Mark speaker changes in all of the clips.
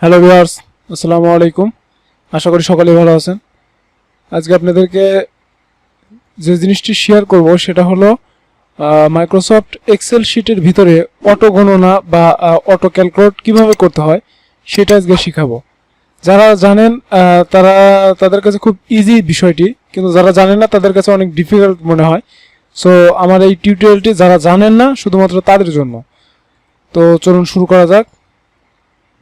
Speaker 1: Hello viewers, আসসালামু আলাইকুম। আশা করি সকলেই ভালো আছেন। আজকে আপনাদেরকে যে জিনিসটি শেয়ার করব সেটা হলো মাইক্রোসফট এক্সেল শিটের ভিতরে অটো গণনা বা অটো ক্যালকুলেট কিভাবে করতে হয় সেটা আজকে শিখাবো। যারা জানেন তাদের কাছে খুব ইজি বিষয়টি, কিন্তু যারা জানেন না তাদের কাছে অনেক ডিফিকাল্ট মনে হয়। সো আমার এই টিউটোরিয়ালটি যারা জানেন না শুধুমাত্র তাদের জন্য। তো চলুন শুরু করা যাক।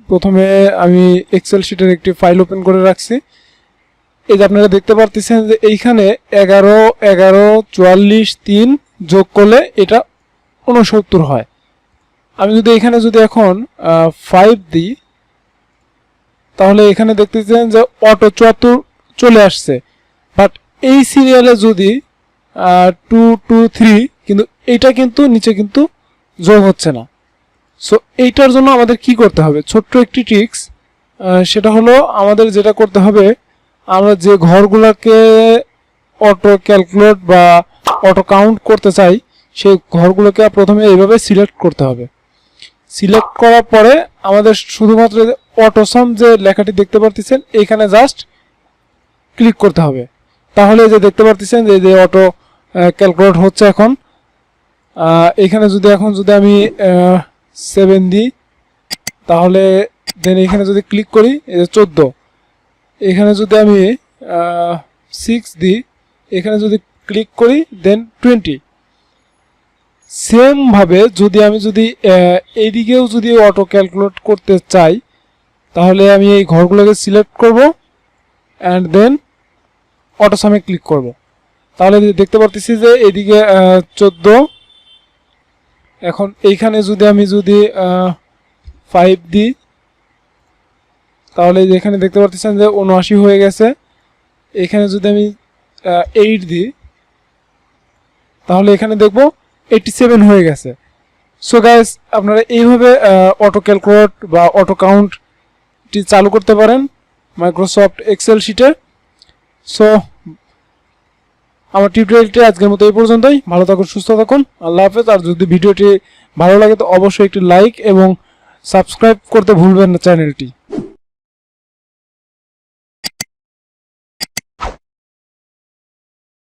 Speaker 1: প্রথমে আমি এক্সেল শিটের একটি ফাইল ওপেন করে রাখছি। এই যে আপনারা দেখতে পারতেছেন যে এইখানে 11, 44, 3 যোগ করলে এটা 69 হয়। আমি যদি এখানে এখন 5 দিই তাহলে এখানে দেখতেছেন যে অটো 74 চলে আসছে। বাট এই সিরিয়ালে যদি 2, 2, 3 কিন্তু এইটা কিন্তু নিচে কিন্তু যোগ হচ্ছে না। সো এইটার জন্য আমাদের কি করতে হবে, ছোট্ট একটি ট্রিক্স। সেটা হলো আমাদের যেটা করতে হবে, আমরা যে ঘরগুলোকে অটো ক্যালকুলেট বা অটো কাউন্ট করতে চাই সেই ঘরগুলোকে প্রথমে এইভাবে সিলেক্ট করতে হবে। সিলেক্ট করার পরে আমাদের শুধুমাত্র অটো সাম যে লেখাটি দেখতে পারতেছেন এইখানে জাস্ট ক্লিক করতে হবে। তাহলে যে দেখতে পারতেছেন যে অটো ক্যালকুলেট হচ্ছে। এখন এখানে যদি আমি 7 দিই তাহলে দেন এখানে যদি ক্লিক করি এই যে 14, এখানে যদি আমি 6 দিই, এখানে যদি ক্লিক করি দেন 20। সেম ভাবে আমি এইদিকেও যদি অটো ক্যালকুলেট করতে চাই তাহলে আমি এই ঘরগুলোকে সিলেক্ট করব অ্যান্ড দেন অটো সামে ক্লিক করব। তাহলে দেখতে পারতেছি যে এইদিকে 14। এখন এইখানে আমি 5 দিই তাহলে এখানে দেখতে পাচ্ছেন যে 79 হয়ে গেছে। এখানে যদি আমি 8 দিই তাহলে এখানে দেখব 87 হয়ে গেছে। সো গাইস, আপনারা এইভাবে অটো ক্যালকুলেট বা অটো কাউন্টটি চালু করতে পারেন মাইক্রোসফট এক্সেল শিটে। সো আমার টিউটোরিয়ালটি আজকের মতো এই পর্যন্তই। ভালো থাকুন, সুস্থ থাকুন, আল্লাহ হাফেজ। আর যদি ভিডিওটি ভালো লাগে তো অবশ্যই একটি লাইক এবং সাবস্ক্রাইব করতে ভুলবেন না চ্যানেলটি।